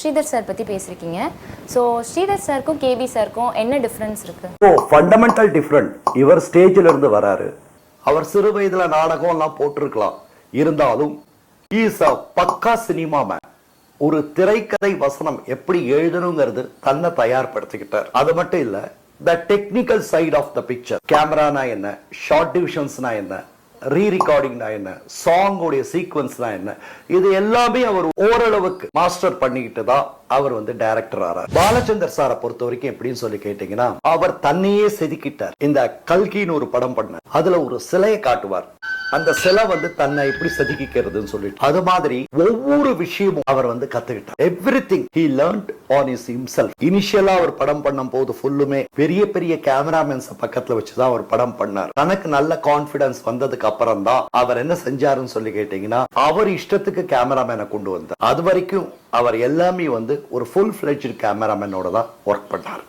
Sridhar sir பத்தி பேசிருக்கீங்க. So Sridhar சாருக்கும் KP சாருக்கும் என்ன டிஃபரன்ஸ் இருக்கு? Fundamental different. இவர் ஸ்டேஜ்ல இருந்து வராரு. அவர் சிறு வயதுல நாடகம் எல்லாம் போட்டிருக்கலாம். இருந்தாலும் இஸ் அ பக்கா சினிமா மேன். ஒரு திரைக்கதை வசனம் எப்படி எழுதணுங்கிறது தன்னை தயார்படுத்திக்கிட்டார். அது மட்டும் இல்ல, the technical side of the picture, கேமரானா என்ன, ஷார்ட் டிவிஷன்ஸ்னா என்ன, ரீரிகார்டிங்னா என்ன, சாங்கோடைய சீக்வன்ஸ்னா என்ன, இது எல்லாமே அவர் ஓரளவுக்கு மாஸ்டர் பண்ணிக்கிட்டு தான் அவர் டைரக்டர் ஆறார். பாலச்சந்தர் சாரை பொறுத்த வரைக்கும் எப்படின்னு சொல்லி கேட்டீங்கன்னா, அவர் தன்னையே செதுக்கிட்டார். இந்த கல்கின்னு ஒரு படம் பண்ண, அதுல ஒரு சிலையை காட்டுவார். அந்த சிலை தன்னை எப்படி செதுக்கிக்கிறதுன்னு சொல்லிட்டு, அது மாதிரி ஒவ்வொரு விஷயமும் அவர் கத்துக்கிட்டார். Everything he learned on his himself. இனிஷியலா அவர் படம் பண்ணும் போது ஃபுல்லுமே பெரிய பெரிய கேமராமேன்ஸ் பக்கத்துல வச்சுதான் அவர் படம் பண்ணார். தனக்கு நல்ல கான்பிடன்ஸ் வந்ததுக்கு அப்புறம் தான் அவர் என்ன செஞ்சாருன்னு சொல்லி கேட்டீங்கன்னா, அவர் இஷ்டத்துக்கு கேமராமேனை கொண்டு வந்தார். அது வரைக்கும் அவர் எல்லாமே ஒரு ஃபுல் ஃபிளெட்ஜ்ட் கேமராமேனோட தான் ஒர்க் பண்ணார்.